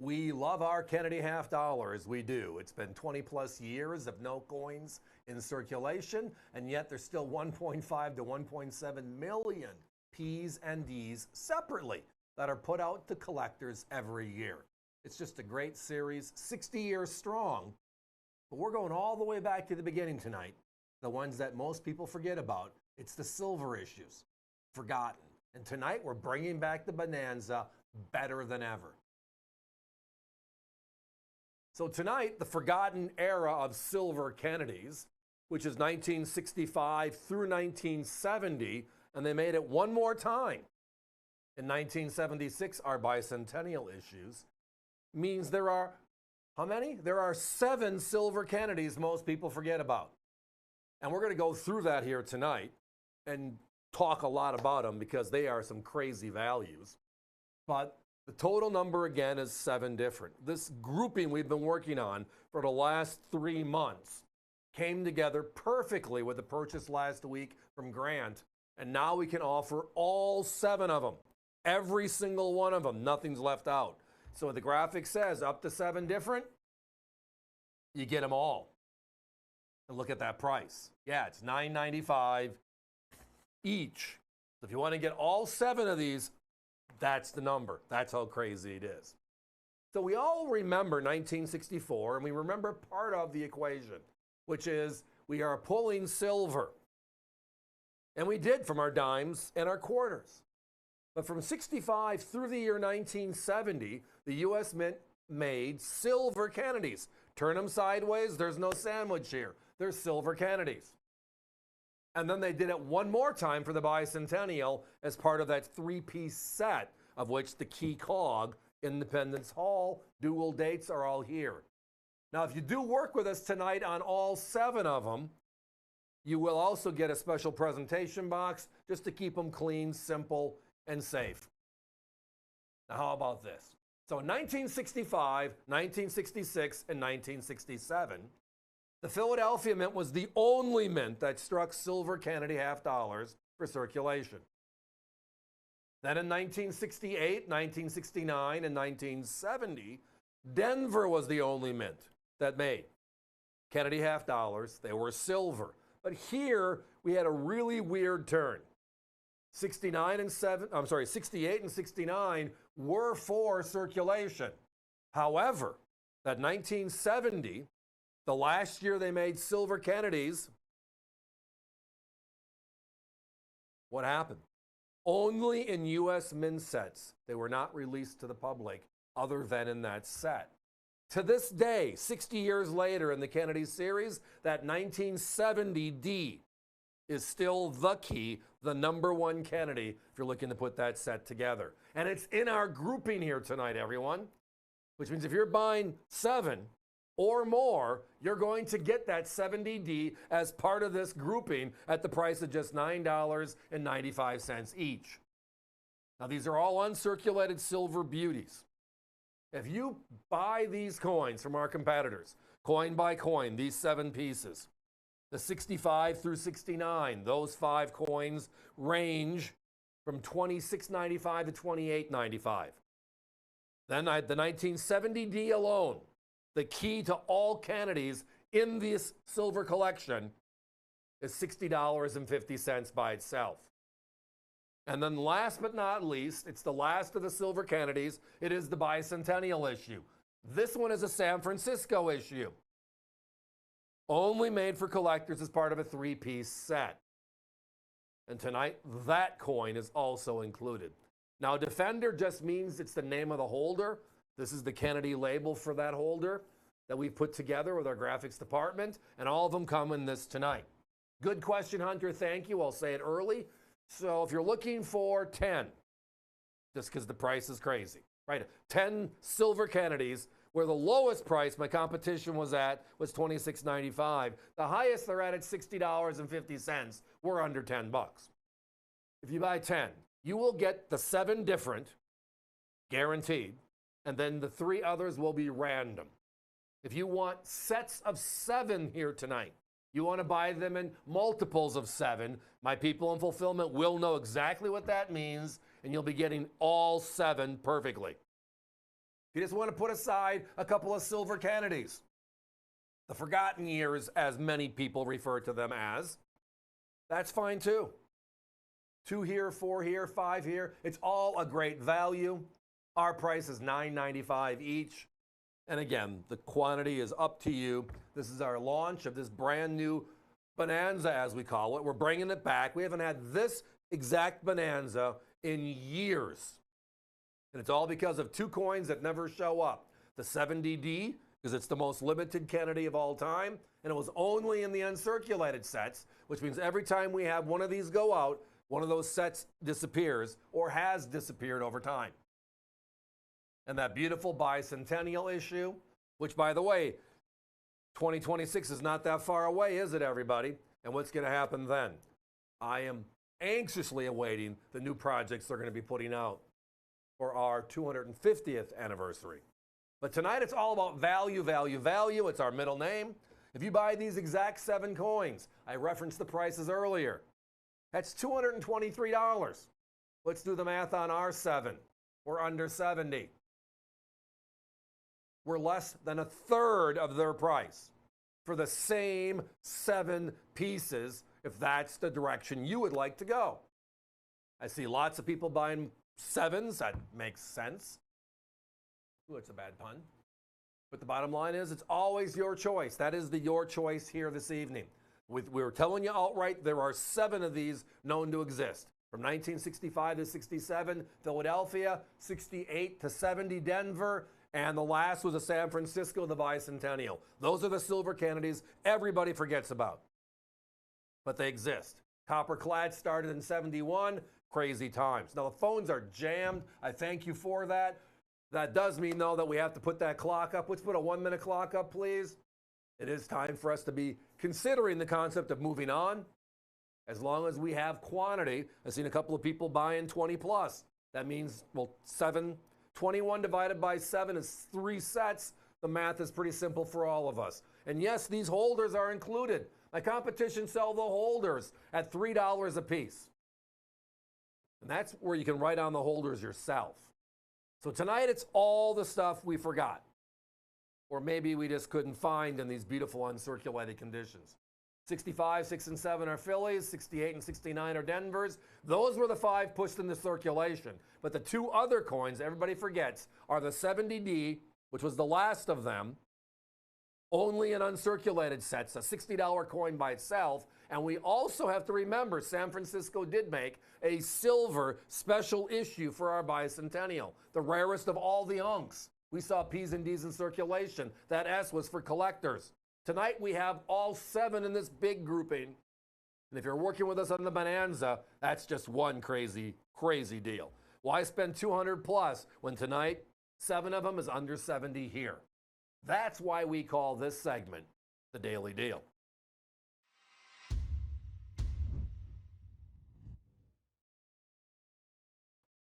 We love our Kennedy half dollars. We do. It's been 20 plus years of no coins in circulation, and yet there's still 1.5 to 1.7 million P's and D's separately that are put out to collectors every year. It's just a great series, 60 years strong, but we're going all the way back to the beginning tonight, the ones that most people forget about. It's the silver issues, forgotten. And tonight we're bringing back the Bonanza better than ever. So tonight, the forgotten era of silver Kennedys, which is 1965 through 1970, and they made it one more time. In 1976, our bicentennial issues means there are, how many? There are 7 silver Kennedys most people forget about. And we're going to go through that here tonight and talk a lot about them because they are some crazy values. But the total number, again, is 7 different. This grouping we've been working on for the last 3 months came together perfectly with the purchase last week from Grant, and now we can offer all 7 of them, every single one of them. Nothing's left out. So the graphic says up to 7 different, you get them all. And look at that price. Yeah, it's $9.95 each. So if you want to get all 7 of these, that's the number. That's how crazy it is. So we all remember 1964, and we remember part of the equation, which is we are pulling silver. And we did from our dimes and our quarters. But from 65 through the year 1970, the U.S. Mint made silver Kennedys. Turn them sideways, there's no sandwich here. There's silver Kennedys. And then they did it one more time for the bicentennial as part of that 3-piece set, of which the key cog, Independence Hall, dual dates are all here. Now, if you do work with us tonight on all 7 of them, you will also get a special presentation box just to keep them clean, simple, and safe. Now, how about this? So in 1965, 1966, and 1967, the Philadelphia Mint was the only mint that struck silver Kennedy half dollars for circulation. Then in 1968, 1969, and 1970, Denver was the only mint that made Kennedy half dollars. They were silver. But here we had a really weird turn. 68 and 69 were for circulation. However, that 1970, the last year they made silver Kennedys, what happened? Only in U.S. Mint sets. They were not released to the public other than in that set. To this day, 60 years later in the Kennedy series, that 1970D is still the key, the #1 Kennedy, if you're looking to put that set together. And it's in our grouping here tonight, everyone, which means if you're buying 7 or more, you're going to get that 70D as part of this grouping at the price of just $9.95 each. Now, these are all uncirculated silver beauties. If you buy these coins from our competitors, coin by coin, these 7 pieces, the 65 through 69, those 5 coins range from $26.95 to $28.95. Then the 1970D alone, the key to all Kennedys in this silver collection, is $60.50 by itself. And then last but not least, it's the last of the silver Kennedys. It is the bicentennial issue. This one is a San Francisco issue. Only made for collectors as part of a 3-piece set. And tonight, that coin is also included. Now, Defender just means it's the name of the holder. This is the Kennedy label for that holder that we've put together with our graphics department, and all of them come in this tonight. Good question, Hunter. Thank you. I'll say it early. So if you're looking for 10, just because the price is crazy, right? 10 silver Kennedys, where the lowest price my competition was at was $26.95. The highest they're at $60.50. We're under 10 bucks. If you buy 10, you will get the 7 different, guaranteed, and then the 3 others will be random. If you want sets of 7 here tonight, you want to buy them in multiples of 7, my people in fulfillment will know exactly what that means, and you'll be getting all 7 perfectly. If you just want to put aside a couple of silver Kennedys, the forgotten years, as many people refer to them as, that's fine too. 2 here, 4 here, 5 here. It's all a great value. Our price is $9.95 each. And again, the quantity is up to you. This is our launch of this brand new Bonanza, as we call it. We're bringing it back. We haven't had this exact Bonanza in years. And it's all because of 2 coins that never show up. The 70D, because it's the most limited Kennedy of all time, and it was only in the uncirculated sets, which means every time we have one of these go out, one of those sets disappears or has disappeared over time. And that beautiful bicentennial issue, which, by the way, 2026 is not that far away, is it, everybody? And what's going to happen then? I am anxiously awaiting the new projects they're going to be putting out for our 250th anniversary. But tonight it's all about value, value, value. It's our middle name. If you buy these exact 7 coins, I referenced the prices earlier, that's $223. Let's do the math on our 7. We're under 70. We're less than a third of their price for the same 7 pieces, if that's the direction you would like to go. I see lots of people buying 7s. That makes sense. Ooh, it's a bad pun. But the bottom line is, it's always your choice. That is the your choice here this evening. We were telling you outright, there are 7 of these known to exist. From 1965 to 67, Philadelphia, 68 to 70, Denver, and the last was a San Francisco, the bicentennial. Those are the silver Kennedys everybody forgets about. But they exist. Copper clad started in 71, crazy times. Now the phones are jammed. I thank you for that. That does mean, though, that we have to put that clock up. Let's put a 1-minute clock up, please. It is time for us to be considering the concept of moving on. As long as we have quantity, I've seen a couple of people buying 20 plus. That means, well, 21 divided by 7 is 3 sets. The math is pretty simple for all of us. And yes, these holders are included. My competition sell the holders at $3 a piece. And that's where you can write on the holders yourself. So tonight it's all the stuff we forgot. Or maybe we just couldn't find in these beautiful uncirculated conditions. 65, 6, and 7 are Phillies. 68 and 69 are Denvers. Those were the 5 pushed into circulation. But the 2 other coins everybody forgets are the 70D, which was the last of them, only in uncirculated sets, a $60 coin by itself. And we also have to remember San Francisco did make a silver special issue for our bicentennial, the rarest of all the unks. We saw P's and D's in circulation. That S was for collectors. Tonight we have all 7 in this big grouping. And if you're working with us on the Bonanza, that's just one crazy, crazy deal. Why spend 200 plus when tonight 7 of them is under 70 here? That's why we call this segment the Daily Deal.